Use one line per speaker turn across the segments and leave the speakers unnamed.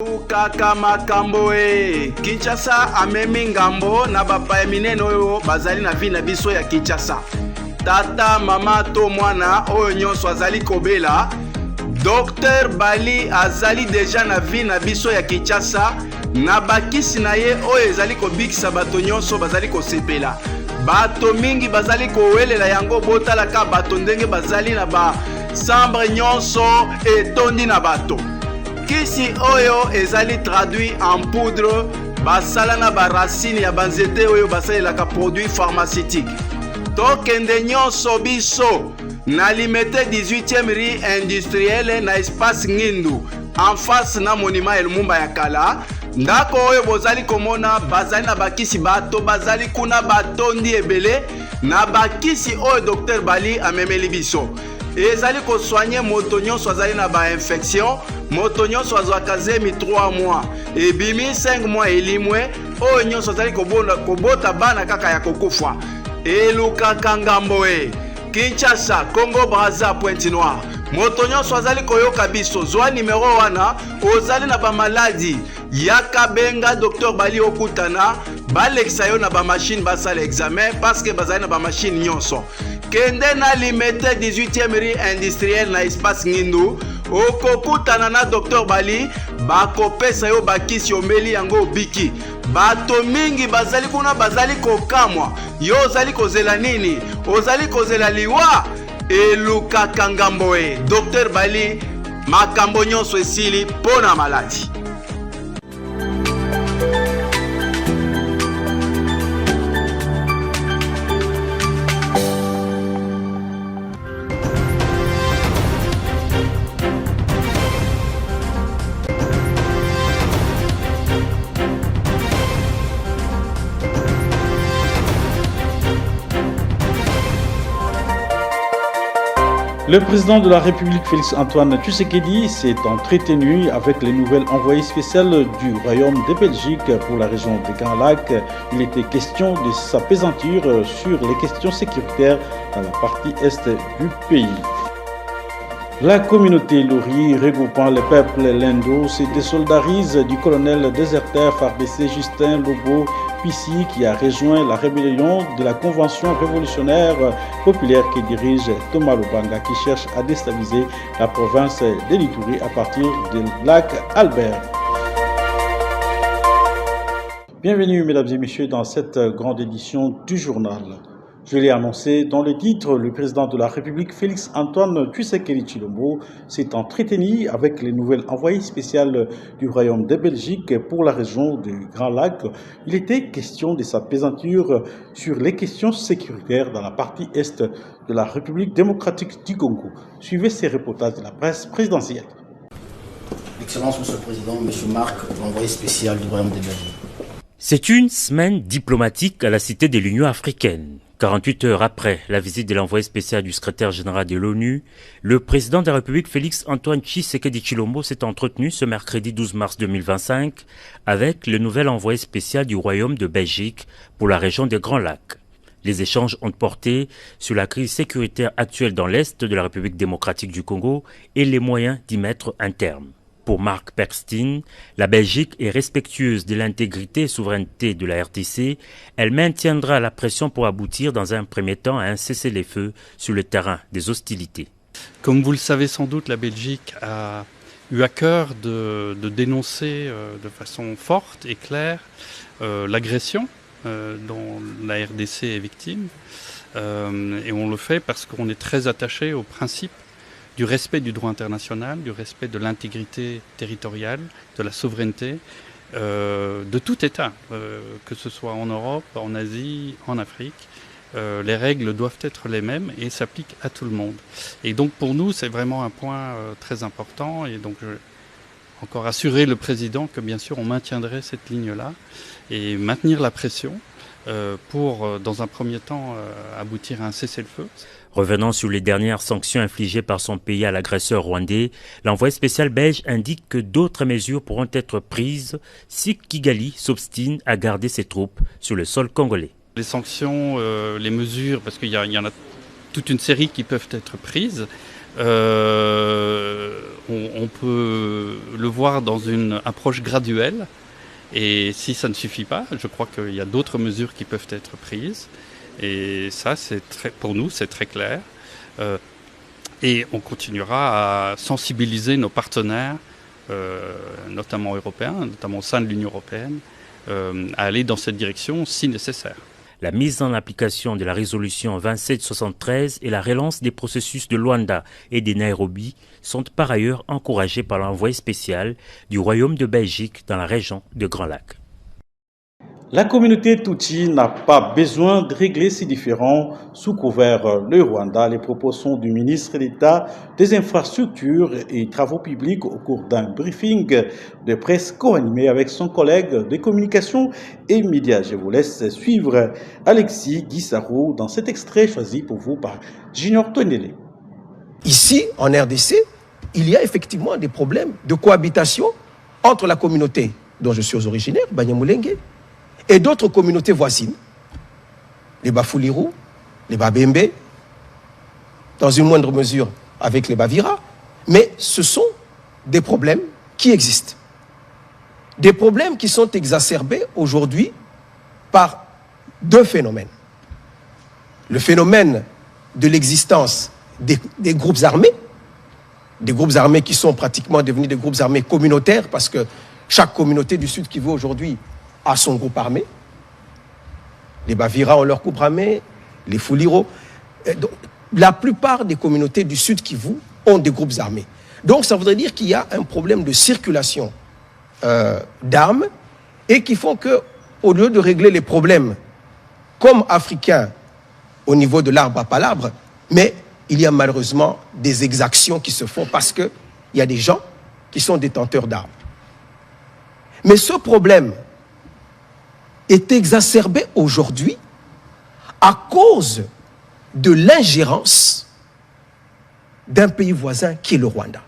Kaka makambo Kinshasa amemi ngambo na bapaya minene oyo bazali na vi na biso ya Kinshasa. Tata mama to mwana oyo nyonso azali kobela. Dr Bali azali deja na vi na biso ya Kinshasa na bakisi na ye oyo ezali kobikisa bato nyonso bazali kosepela. Bato mingi bazali kowelela yango botalaka bato ndenge bazali na ba sambre nyonso etondi na bato. Kisi oyo ezali traduit en poudre basala na baracine ya banzete oyo basalelaka produit pharmaceutique. Tokende nyonso biso na limete 18e rue industrielle na espace Ngindu en face na monument Lumumba ya kala. Ndako oyo bozali komona bazali na bakisi bato bazali kuna batondi ebele na bakisi oyo Dr Bali amemeli biso. Ezali ko soigner moto nyonso azali na ba infection, moto nyonso azwaka zemi 3 mois ebimi 5 mois elimwe oyo nyonso azali kobota bana kaka ya kokufa. Elukaka ngambo Kinshasa, Congo Brazza, Pointe Noire. Moto nyonso azali koyoka biso zwa numero wana ozali na ba maladie yaka benga Dr Bali okutana balekisa yo na ba machine basala examen parce que bazali na ba machine nyonso. Kende na limete 18e rue industrielle na espace Ngindu okokutana na Dr Bali bakopesa yo bakisi omeli yango biki. Bato mingi bazali kuna bazali kokamwa yo ozali kozela nini ozali kozela liwa elukaka ngambo Dr Bali makambo nyonso esili pona maladi.
Le président de la République, Félix Antoine Tshisekedi, s'est entretenu avec les nouvelles envoyées spéciales du Royaume de Belgique pour la région des Grands Lacs. Il était question de s'apaisantir sur les questions sécuritaires dans la partie est du pays. La communauté Lori regroupant le peuple Lendo se désolidarise du colonel déserteur FARDC Justin Lobo Pissi qui a rejoint la rébellion de la Convention révolutionnaire populaire qui dirige Thomas Lubanga qui cherche à déstabiliser la province de l'Ituri à partir du lac Albert. Bienvenue mesdames et messieurs dans cette grande édition du journal. Je l'ai annoncé dans le titre, le président de la République, Félix Antoine Tshisekedi Tshilombo, s'est entretenu avec les nouvelles envoyées spéciales du Royaume de Belgique pour la région du Grand Lac. Il était question de sa pesanture sur les questions sécuritaires dans la partie est de la République démocratique du Congo. Suivez ces reportages de la presse présidentielle.
Excellence, Monsieur le Président, Monsieur Marc, l'envoyé spécial du Royaume de Belgique.
C'est une semaine diplomatique à la Cité de l'Union africaine. 48 heures après la visite de l'envoyé spécial du secrétaire général de l'ONU, le président de la République Félix Antoine Tshisekedi Tshilombo s'est entretenu ce mercredi 12 mars 2025 avec le nouvel envoyé spécial du Royaume de Belgique pour la région des Grands Lacs. Les échanges ont porté sur la crise sécuritaire actuelle dans l'Est de la République démocratique du Congo et les moyens d'y mettre un terme. Pour Mark Perkstein, la Belgique est respectueuse de l'intégrité et souveraineté de la RDC. Elle maintiendra la pression pour aboutir dans un premier temps à un cessez-le-feu sur le terrain des hostilités.
Comme vous le savez sans doute, la Belgique a eu à cœur de dénoncer de façon forte et claire l'agression dont la RDC est victime. Et on le fait parce qu'on est très attaché au principe du respect du droit international, du respect de l'intégrité territoriale, de la souveraineté de tout État, que ce soit en Europe, en Asie, en Afrique. Les règles doivent être les mêmes et s'appliquent à tout le monde. Et donc pour nous, c'est vraiment un point très important. Et donc je vais encore assurer le président que bien sûr on maintiendrait cette ligne-là et maintenir la pression pour, dans un premier temps, aboutir à un cessez-le-feu.
Revenant sur les dernières sanctions infligées par son pays à l'agresseur rwandais, l'envoyé spécial belge indique que d'autres mesures pourront être prises si Kigali s'obstine à garder ses troupes sur le sol congolais.
Les sanctions, les mesures, parce qu'il y en a toute une série qui peuvent être prises, On peut le voir dans une approche graduelle. Et si ça ne suffit pas, je crois qu'il y a d'autres mesures qui peuvent être prises. Et ça, pour nous, c'est très clair. Et on continuera à sensibiliser nos partenaires, notamment européens, notamment au sein de l'Union européenne, à aller dans cette direction si nécessaire.
La mise en application de la résolution 2773 et la relance des processus de Luanda et de Nairobi sont par ailleurs encouragées par l'envoyé spécial du Royaume de Belgique dans la région de Grand Lac.
La communauté Tutsi n'a pas besoin de régler ses différends sous couvert le Rwanda. Les propos sont du ministre d'État des Infrastructures et Travaux Publics au cours d'un briefing de presse co-animé avec son collègue de communication et médias. Je vous laisse suivre Alexis Guissarou dans cet extrait choisi pour vous par Junior Tonele.
Ici, en RDC, il y a effectivement des problèmes de cohabitation entre la communauté dont je suis originaire, Banyamulenge, et d'autres communautés voisines, les Bafuliru, les Babembe, dans une moindre mesure avec les Bavira, mais ce sont des problèmes qui existent. Des problèmes qui sont exacerbés aujourd'hui par deux phénomènes. Le phénomène de l'existence des groupes armés qui sont pratiquement devenus des groupes armés communautaires parce que chaque communauté du Sud Kivu aujourd'hui a son groupe armé. Les Bavira ont leur groupe armé, les Fuliro. La plupart des communautés du Sud Kivu ont des groupes armés. Donc ça voudrait dire qu'il y a un problème de circulation d'armes et qui font que, au lieu de régler les problèmes comme africains au niveau de l'arbre à palabre, mais il y a malheureusement des exactions qui se font parce qu'il y a des gens qui sont détenteurs d'armes. Mais ce problème est exacerbé aujourd'hui à cause de l'ingérence d'un pays voisin qui est le Rwanda.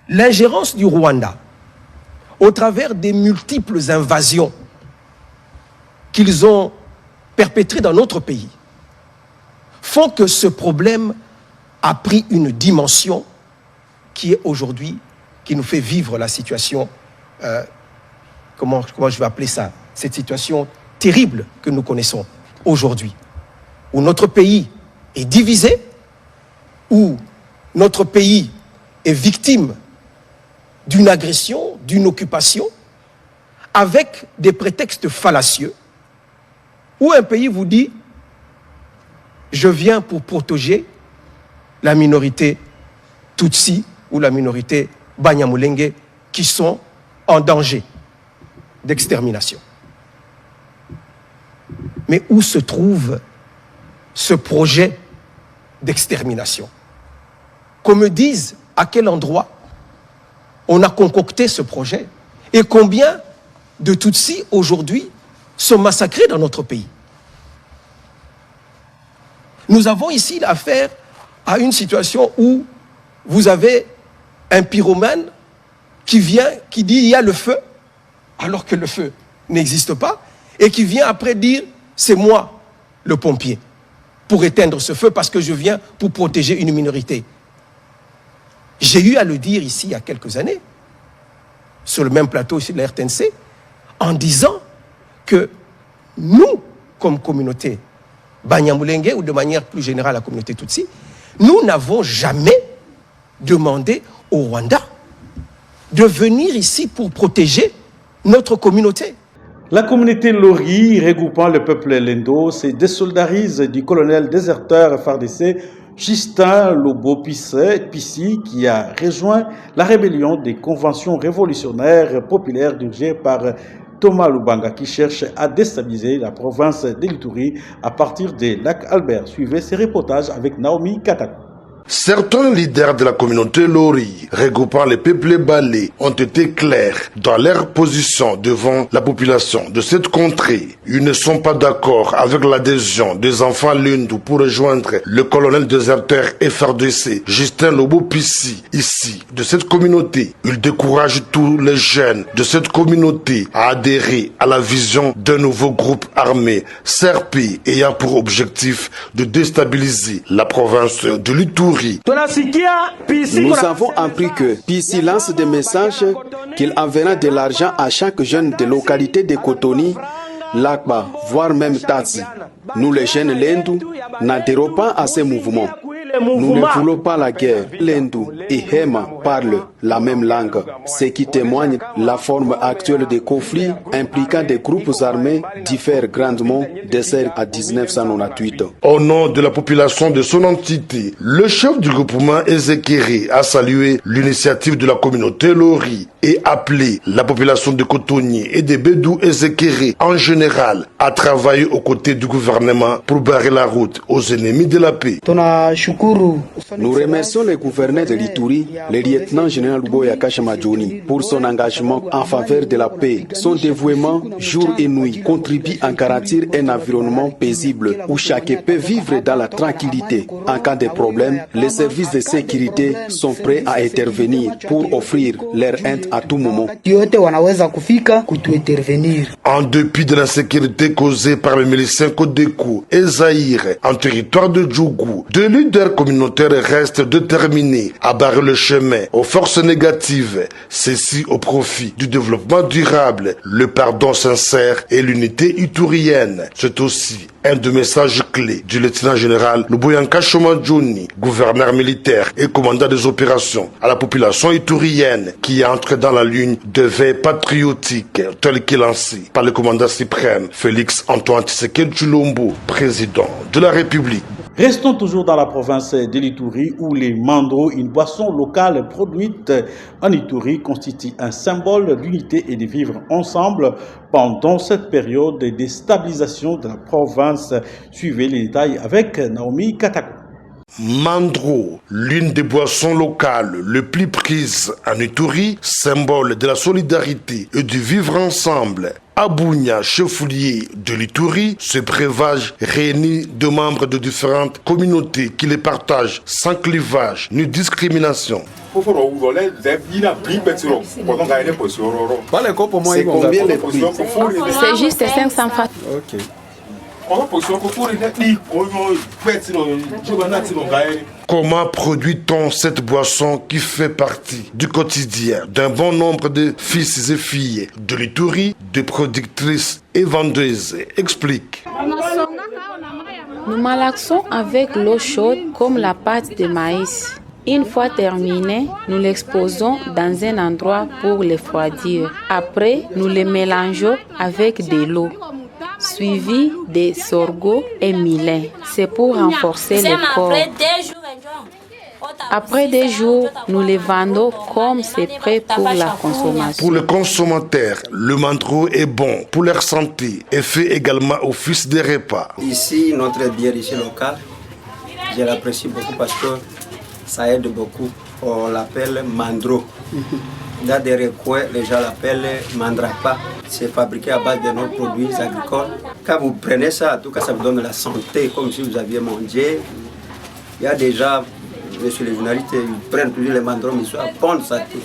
L'ingérence du Rwanda, au travers des multiples invasions qu'ils ont perpétrées dans notre pays, font que ce problème a pris une dimension qui est aujourd'hui, qui nous fait vivre la situation, comment je vais appeler ça, cette situation terrible que nous connaissons aujourd'hui, où notre pays est divisé, où notre pays est victime d'une agression, d'une occupation, avec des prétextes fallacieux, où un pays vous dit « je viens pour protéger la minorité Tutsi ou la minorité Banyamulenge qui sont en danger d'extermination. » Mais où se trouve ce projet d'extermination? Qu'on me dise à quel endroit on a concocté ce projet et combien de Tutsis aujourd'hui sont massacrés dans notre pays. Nous avons ici affaire à une situation où vous avez un pyromane qui vient, qui dit il y a le feu, alors que le feu n'existe pas, et qui vient après dire c'est moi le pompier pour éteindre ce feu parce que je viens pour protéger une minorité. J'ai eu à le dire ici il y a quelques années, sur le même plateau ici de la RTNC, en disant que nous, comme communauté Banyamulenge, ou de manière plus générale la communauté Tutsi, nous n'avons jamais demandé au Rwanda de venir ici pour protéger notre communauté.
La communauté Lori, regroupant le peuple Lendo, se désolidarise du colonel déserteur FARDC Justin Lobo-Pissi, qui a rejoint la rébellion des conventions révolutionnaires populaires dirigées par Thomas Lubanga, qui cherche à déstabiliser la province de l'Ituri à partir des lacs Albert. Suivez ces reportages avec Naomi Katako.
Certains leaders de la communauté Lori, regroupant les peuples balais, ont été clairs dans leur position devant la population de cette contrée. Ils ne sont pas d'accord avec l'adhésion des enfants Lundu pour rejoindre le colonel déserteur FRDC, Justin Lobo-Pissi, ici, de cette communauté. Ils découragent tous les jeunes de cette communauté à adhérer à la vision d'un nouveau groupe armé, CRP, ayant pour objectif de déstabiliser la province de l'Ituri.
Nous avons appris que Pissi lance des messages qu'il enverra de l'argent à chaque jeune de localité de Kotoni, Lakba, voire même Tatsi. Nous les jeunes Lendu n'adhérons pas à ces mouvements. Nous ne voulons pas la guerre. Lendu et Hema parlent la même langue, ce qui témoigne la forme actuelle des conflits impliquant des groupes armés diffère grandement de celle à 1998.
Au nom de la population de son entité, le chef du groupement Ezekere a salué l'initiative de la communauté Lori et appelé la population de Kotoni et de Bédou Ezekere en général à travailler aux côtés du gouvernement pour barrer la route aux ennemis de la paix.
Nous remercions le gouverneur de l'Ituri, le lieutenant-général Luboya Kashamadjoni, pour son engagement en faveur de la paix. Son dévouement, jour et nuit, contribue à garantir un environnement paisible où chacun peut vivre dans la tranquillité. En cas de problème, les services de sécurité sont prêts à intervenir pour offrir leur aide à tout moment.
En dépit de l'insécurité causée par les miliciens Kodeko et Zaïre en territoire de Djougou, deux leaders communautaires restent déterminés à barrer le chemin aux forces négatives, ceci au profit du développement durable, le pardon sincère et l'unité iturienne. C'est aussi un des messages clés du lieutenant-général Luboyanka Shomadjoni, gouverneur militaire et commandant des opérations, à la population iturienne qui entre dans la ligne de veille patriotique telle qu'est lancée par le commandant suprême Félix Antoine Tshisekedi Tshilombo, président de la République.
Restons toujours dans la province de l'Ituri où les mandros, une boisson locale produite en Ituri, constitue un symbole d'unité et de vivre ensemble pendant cette période de déstabilisation de la province. Suivez les détails avec Naomi Katako.
Mandro, l'une des boissons locales les plus prises en Ituri, symbole de la solidarité et du vivre ensemble. Abounia, chef-lieu de l'Ituri, ce breuvage réunit deux membres de différentes communautés qui les partagent sans clivage ni discrimination.
C'est combien les prix?
C'est juste 500 francs.
Ok.
Comment produit-on cette boisson qui fait partie du quotidien d'un bon nombre de fils et filles de l'Ituri, de productrices et vendeuses? Explique.
Nous malaxons avec l'eau chaude comme la pâte de maïs. Une fois terminé, nous l'exposons dans un endroit pour le refroidir. Après, nous le mélangeons avec de l'eau, suivi de sorgho et millet. C'est pour renforcer le corps. Après 2 jours, nous les vendons comme c'est prêt pour la consommation.
Pour le consommateur, le mandro est bon pour leur santé et fait également office de repas.
Ici, notre bière ici locale, je l'apprécie beaucoup parce que ça aide beaucoup. On l'appelle mandro. Dans des recoins, les gens l'appellent mandrapa. C'est fabriqué à base de nos produits agricoles. Quand vous prenez ça, en tout cas, ça vous donne la santé, comme si vous aviez mangé. Il y a déjà, monsieur les journalistes, ils prennent toujours les mandrons, mais ils sont à pondre ça tout.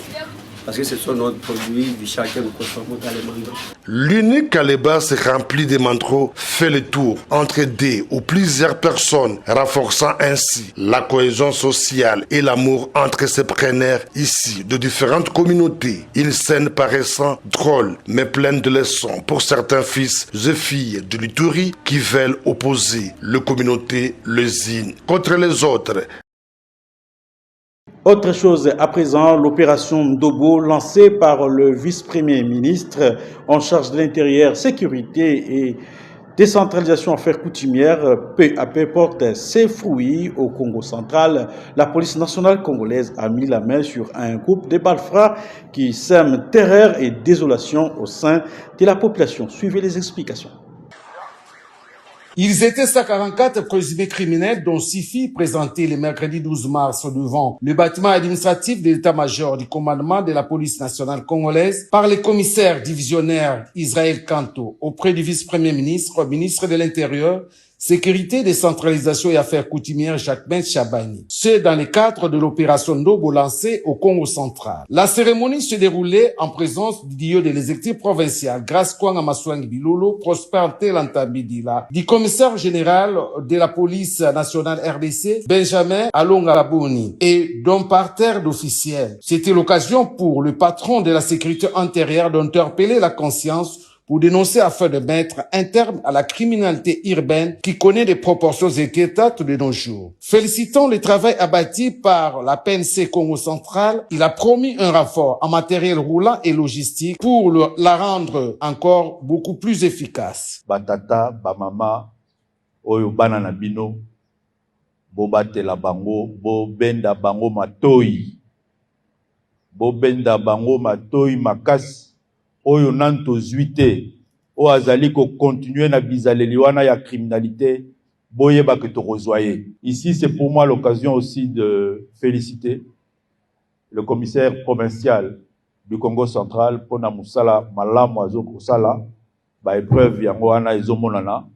Parce que ce sont nos produits du champ que nous consommons dans les mandrons.
L'unique calebasse remplie de mandrons fait le tour entre 2 ou plusieurs personnes, renforçant ainsi la cohésion sociale et l'amour entre ces preneurs ici de différentes communautés. Une scène paraissant drôle, mais pleine de leçons pour certains fils et filles de l'Ituri qui veulent opposer les communautés les unes contre les autres.
Autre chose à présent, l'opération Ndobo lancée par le vice-premier ministre en charge de l'intérieur, sécurité et décentralisation affaires coutumières, peu à peu porte ses fruits au Congo central. La police nationale congolaise a mis la main sur un groupe de balfrats qui sème terreur et désolation au sein de la population. Suivez les explications.
Ils étaient 144 présumés criminels, dont 6 filles présentées le mercredi 12 mars devant le bâtiment administratif de l'état-major du commandement de la police nationale congolaise par le commissaire divisionnaire Israël Kanto auprès du vice-premier ministre, ministre de l'Intérieur, Sécurité, décentralisation et affaires coutumières Jacques-Ben Chabani. Ce dans le cadre de l'opération Ndobo lancée au Congo central. La cérémonie se déroulait en présence du dieu de l'exécutif provincial, Grace Kwanga Maswangi Bilolo, Prosper Ntelantabidila, du commissaire général de la police nationale RDC, Benjamin Alonga-Boni, et d'un parterre d'officiels. C'était l'occasion pour le patron de la sécurité intérieure d'interpeller la conscience pour dénoncer afin de mettre un terme à la criminalité urbaine qui connaît des proportions inquiétantes de nos jours. Félicitons le travail abattu par la PNC Congo central. Il a promis un renfort en matériel roulant et logistique pour la rendre encore beaucoup plus efficace.
Batata, bamama, oyo bana na bino, bobatela bango, bobenda bango matoi. Bobenda bango matoi makasi. Oyo nanto zuite o azali ko continuer na bizaleli wana ya criminalité boye ba que to rezoyer. Ici c'est pour moi l'occasion aussi de féliciter le commissaire provincial du Congo central pour na musala malamu azoko sala ba épreuve yango wana ezomonana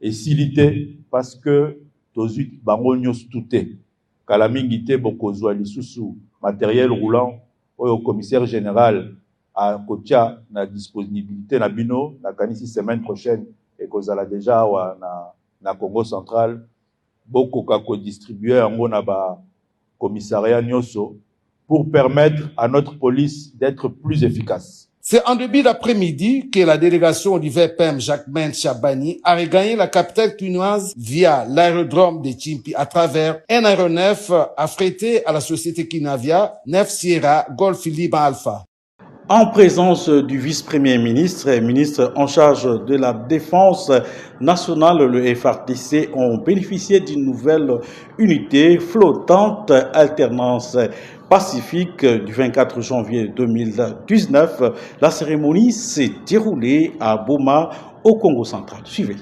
et silité parce que to zuite bango nyos touté kala mingi te bokozwa lisusu matériel roulant oyo commissaire général à Kotia na disponibilité na bino na kanisi semaine prochaine et kozala déjà wa na Congo central beaucoup ka ko distribuer yango na ba commissariat nyoso pour permettre à notre police d'être plus efficace.
C'est en début d'après-midi que la délégation du VPM Jacques-Ben Chabani a regagné la capitale quinoise via l'aérodrome de Chimpi à travers un aéronef affrété à la société Kinavia 9 Sierra Golf Liban Alpha.
En présence du vice-premier ministre et ministre en charge de la défense nationale, le FARDC ont bénéficié d'une nouvelle unité flottante alternance pacifique du 24 janvier 2019. La cérémonie s'est déroulée à Boma, au Congo central. Suivez.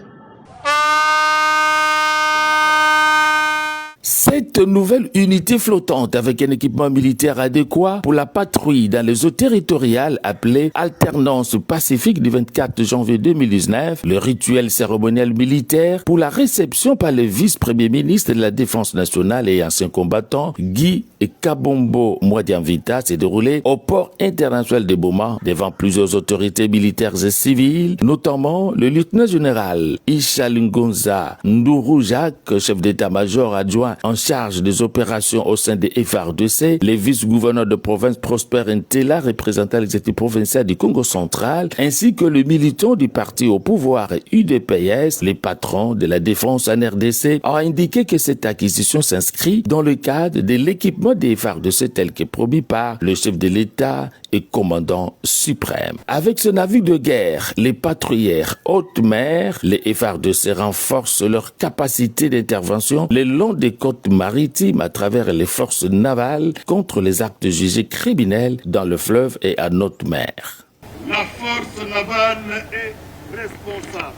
Cette nouvelle unité flottante avec un équipement militaire adéquat pour la patrouille dans les eaux territoriales appelée Alternance Pacifique du 24 janvier 2019, le rituel cérémoniel militaire pour la réception par le vice-premier ministre de la Défense nationale et ancien combattant Guy Kabombo Mwadianvita s'est déroulé au port international de Boma devant plusieurs autorités militaires et civiles, notamment le lieutenant-général Ishalingonza Ndourou Jacques, chef d'état-major adjoint en charge des opérations au sein des FARDC, les vice-gouverneurs de province Prosper Ntela, représentant l'exécutif provincial du Congo central, ainsi que le militant du parti au pouvoir UDPS, les patrons de la défense en RDC, ont indiqué que cette acquisition s'inscrit dans le cadre de l'équipement des FARDC tel que promis par le chef de l'État et commandant suprême. Avec ce navire de guerre, les patrouilleurs haute mer, les FARDC renforcent leur capacité d'intervention le long des côtes maritimes à travers les forces navales contre les actes jugés criminels dans le fleuve et en haute mer.
La force navale est responsable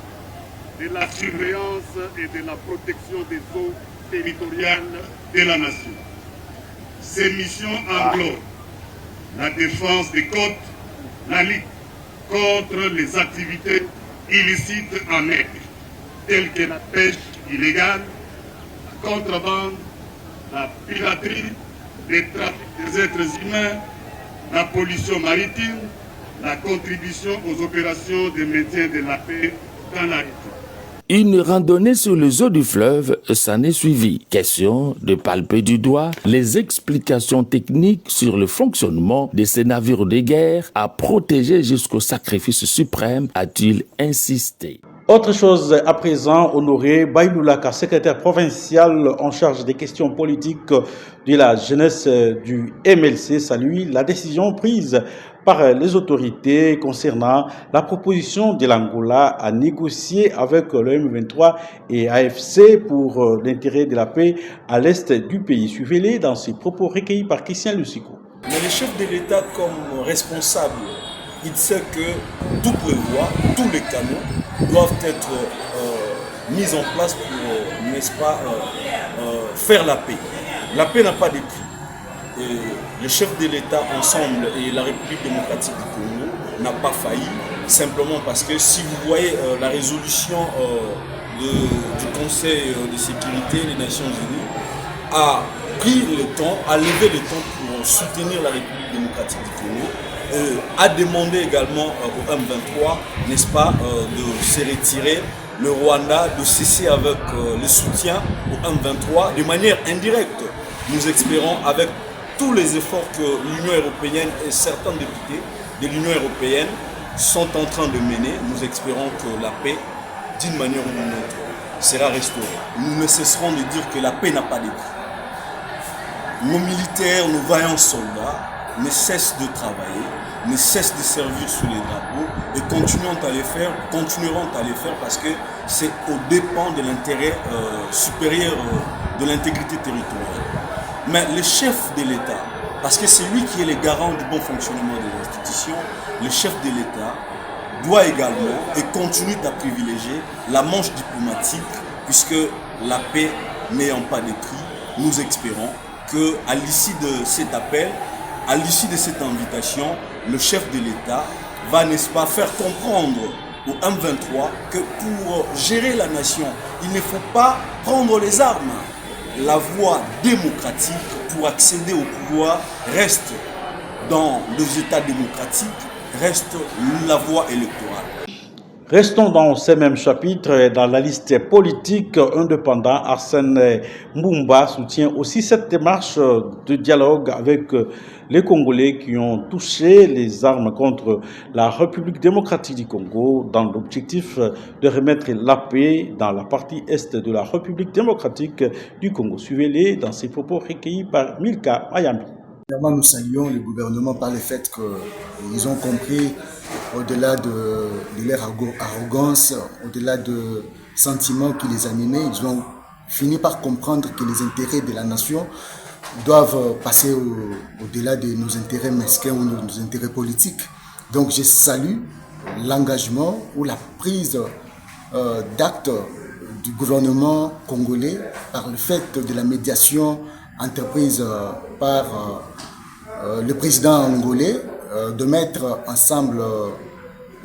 de la surveillance et de la protection des eaux territoriales de la nation. Ces missions englobent la défense des côtes, la lutte contre les activités illicites en mer, telles que la pêche illégale, la contrebande, la piraterie, le trafic des êtres humains, la pollution maritime, la contribution aux opérations de maintien de la paix dans la région.
Une randonnée sur les eaux du fleuve s'en est suivie. Question de palper du doigt les explications techniques sur le fonctionnement de ces navires de guerre à protéger jusqu'au sacrifice suprême, a-t-il insisté.
Autre chose à présent, Honoré Baïloulaka, secrétaire provincial en charge des questions politiques de la jeunesse du MLC, salue la décision prise par les autorités concernant la proposition de l'Angola à négocier avec le M23 et AFC pour l'intérêt de la paix à l'est du pays. Suivez-les dans ces propos recueillis par Christian Lucico.
Mais le chef de l'État comme responsable, il sait que tout prévoit, tous les canaux doivent être mise en place pour, n'est-ce pas, faire la paix. La paix n'a pas de prix. Et le chef de l'État ensemble et la République démocratique du Congo n'a pas failli, simplement parce que si vous voyez la résolution du Conseil de sécurité des Nations Unies a pris le temps, a levé le temps pour soutenir la République démocratique du Congo, a demandé également au M23, n'est-ce pas, de se retirer, le Rwanda de cesser avec le soutien au M23 de manière indirecte. Nous espérons, avec tous les efforts que l'Union européenne et certains députés de l'Union européenne sont en train de mener, nous espérons que la paix, d'une manière ou d'une autre, sera restaurée. Nous ne cesserons de dire que la paix n'a pas de prix. Nos militaires, nos vaillants soldats ne cessent de travailler, ne cessent de servir sous les drapeaux et continueront à les faire parce que c'est au dépens de l'intérêt supérieur de l'intégrité territoriale. Mais le chef de l'État, parce que c'est lui qui est le garant du bon fonctionnement des institutions, le chef de l'État doit également et continue à privilégier la manche diplomatique, puisque la paix n'ayant pas de prix, nous espérons qu'à l'issue de cet appel, à l'issue de cette invitation, le chef de l'État va, n'est-ce pas, faire comprendre au M23 que pour gérer la nation, il ne faut pas prendre les armes. La voie démocratique pour accéder au pouvoir reste dans les États démocratiques, reste la voie électorale.
Restons dans ce même chapitre. Dans la liste politique, indépendant Arsène Mboumba soutient aussi cette démarche de dialogue avec les Congolais qui ont touché les armes contre la République démocratique du Congo dans l'objectif de remettre la paix dans la partie est de la République démocratique du Congo. Suivez-les dans ces propos recueillis par Milka Mayambi.
Nous saluons le gouvernement par le fait qu'ils ont compris, au-delà de leur arrogance, au-delà de sentiments qui les animaient, ils ont fini par comprendre que les intérêts de la nation doivent passer au-delà de nos intérêts mesquins ou nos intérêts politiques. Donc je salue l'engagement ou la prise d'acte du gouvernement congolais par le fait de la médiation entreprise par le président angolais, de mettre ensemble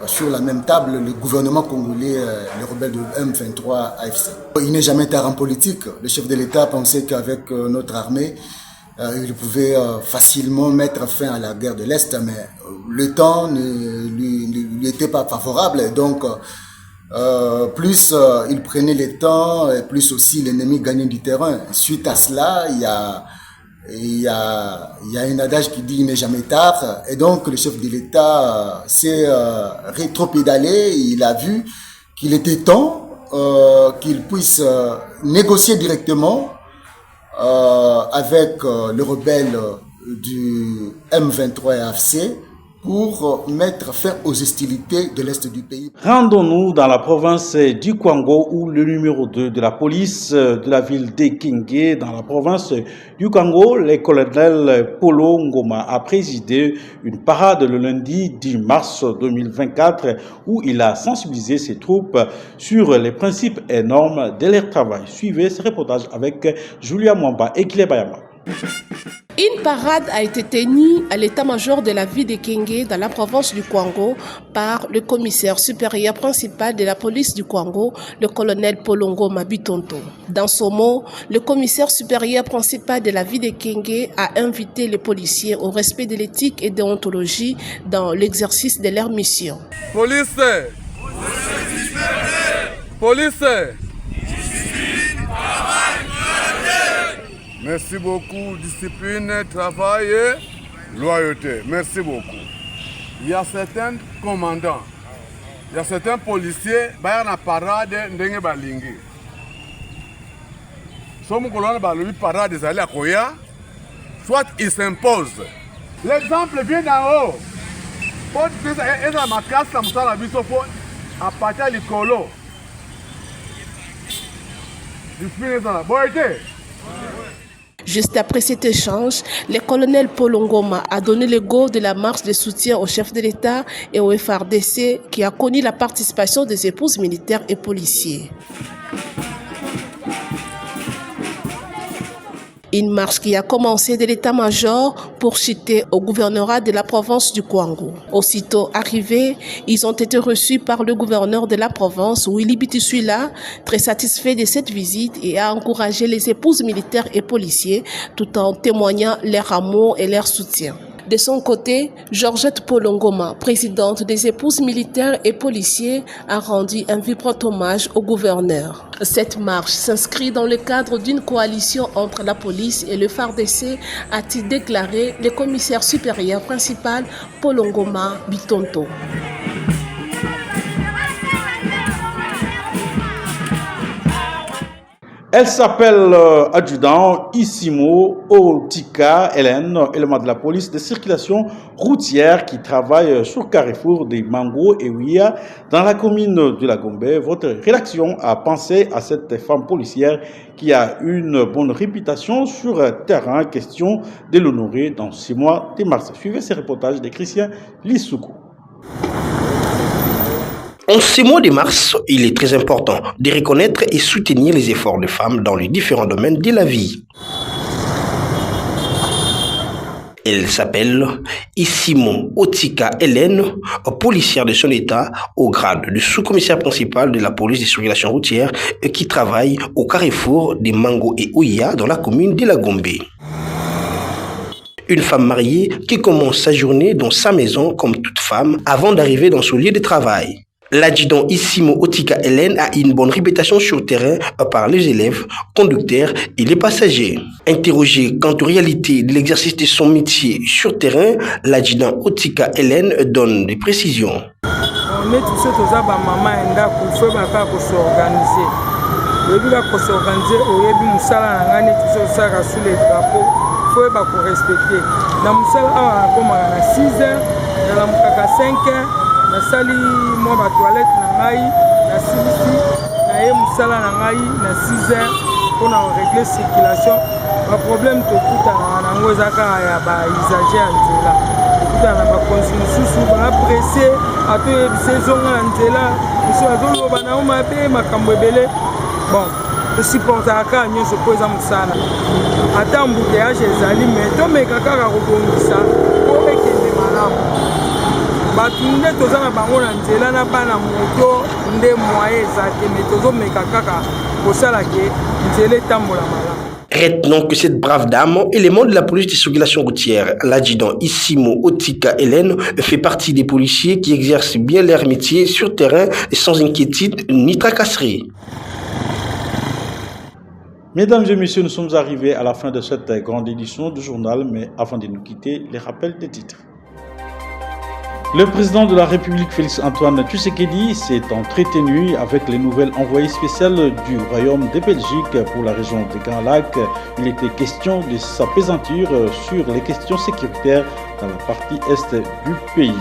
sur la même table le gouvernement congolais, les rebelles de M23 AFC. Il n'est jamais tard en politique. Le chef de l'État pensait qu'avec notre armée, il pouvait facilement mettre fin à la guerre de l'Est, mais le temps ne lui était pas favorable. Et donc, plus il prenait le temps, plus aussi l'ennemi gagnait du terrain. Suite à cela, il y a un adage qui dit il n'est jamais tard. Et donc le chef de l'État s'est rétropédalé. Il a vu qu'il était temps qu'il puisse négocier directement avec le rebelle du M23 et AFC pour mettre fin aux hostilités de l'Est du pays.
Rendons-nous dans la province du Kwango où le numéro 2 de la police de la ville d'Ekenge dans la province du Kwango, le colonel Polo Ngoma a présidé une parade le lundi 10 mars 2024 où il a sensibilisé ses troupes sur les principes et normes de leur travail. Suivez ce reportage avec Julia Mwamba et Kile Bayama.
Une parade a été tenue à l'état-major de la ville de Kenge dans la province du Kwango par le commissaire supérieur principal de la police du Kwango, le colonel Polongo Mabitonto. Dans ce mot, le commissaire supérieur principal de la ville de Kenge a invité les policiers au respect de l'éthique et de déontologie dans l'exercice de leur mission.
Police, police. Merci beaucoup. Discipline, travail et loyauté. Merci beaucoup. Il y a certains commandants, il y a certains policiers, qui sont en parade de balingi. Somme colonne balobi parade des allées à Koya, soit ils s'imposent. L'exemple vient d'en haut. Pour que ça ait ma casse, ça me sert la vie, à partir du colo. Discipline dans la boîte.
Juste après cet échange, le colonel Polongoma a donné le go de la marche de soutien au chef de l'État et au FARDC qui a connu la participation des épouses militaires et policiers. Une marche qui a commencé de l'état-major pour chuter au gouvernorat de la province du Kwango. Aussitôt arrivés, ils ont été reçus par le gouverneur de la province, Willy Bituswila, très satisfait de cette visite et a encouragé les épouses militaires et policiers tout en témoignant leur amour et leur soutien. De son côté, Georgette Polongoma, présidente des épouses militaires et policiers, a rendu un vibrant hommage au gouverneur. Cette marche s'inscrit dans le cadre d'une coalition entre la police et le FARDC, a-t-il déclaré le commissaire supérieur principal Polongoma Bitonto.
Elle s'appelle adjudant Issimo Otika Hélène, élément de la police de circulation routière qui travaille sur Carrefour des Mango et Ouia dans la commune de la Gombe. Votre rédaction a pensé à cette femme policière qui a une bonne réputation sur terrain. Question de l'honorer dans 6 mois de mars. Suivez ces reportages de Christian Lissoukou.
En ces mois de mars, il est très important de reconnaître et soutenir les efforts des femmes dans les différents domaines de la vie. Elle s'appelle Issimo Otika Hélène, policière de son état au grade de sous-commissaire principal de la police de circulation routière qui travaille au carrefour des Mango et Ouia dans la commune de la Gombe. Une femme mariée qui commence sa journée dans sa maison comme toute femme avant d'arriver dans son lieu de travail. L'adjudant Issimo Otika Hélène a une bonne réputation sur le terrain par les élèves, conducteurs et les passagers. Interrogé quant aux réalités de l'exercice de son métier sur terrain, l'adjudant Otika Hélène donne des précisions.
On est tous aux maman et pour s'organiser. Pour s'organiser, au début, nous allons tous sous les drapeaux. Il faut respecter. Dans le salon, on a 6 heures, dans le 5 heures. Nasali moi ma toilette na ngai na silisi na ye musala na ngai na 6 heures pour régler circulation. Ba problème to kuta na ngo zaka ya ba usager ya nzela. Kuta na ba consumer ba pressé ato ye saison na nzela biso azolo ba na o mabe makambo ebele. Bon, je supporte aka nyonso po eza musala. Ata embouteillage ezali mais to meka kaka ko bongisa ko ekende malamu. Batunde tozana bango na nzela na bana moto nde moye ezate mais tozomeka kaka kosala ke nzela etambola malamu.
Retenons que cette brave dame, élément de la police de circulation routière, l'adjudant Issimo Otika Hélène, fait partie des policiers qui exercent bien leur métier sur terrain et sans inquiétude ni tracasserie.
Mesdames et messieurs, nous sommes arrivés à la fin de cette grande édition du journal, mais avant de nous quitter, les rappels des titres. Le président de la République, Félix Antoine Tshisekedi, s'est entretenu avec les nouvelles envoyées spéciales du Royaume de Belgique pour la région des Grands Lacs. Il était question de s'apaisantir sur les questions sécuritaires dans la partie est du pays.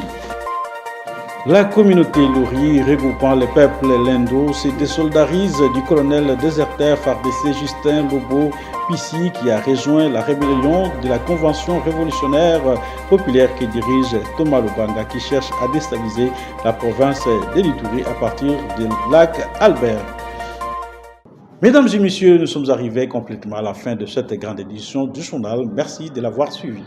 La communauté Lori, regroupant les peuples lendo, se désolidarise du colonel déserteur FARDC Justin Lobo Pissi qui a rejoint la rébellion de la Convention révolutionnaire populaire qui dirige Thomas Lobanga qui cherche à déstabiliser la province de l'Ituri à partir du lac Albert. Mesdames et messieurs, nous sommes arrivés complètement à la fin de cette grande édition du journal. Merci de l'avoir suivi.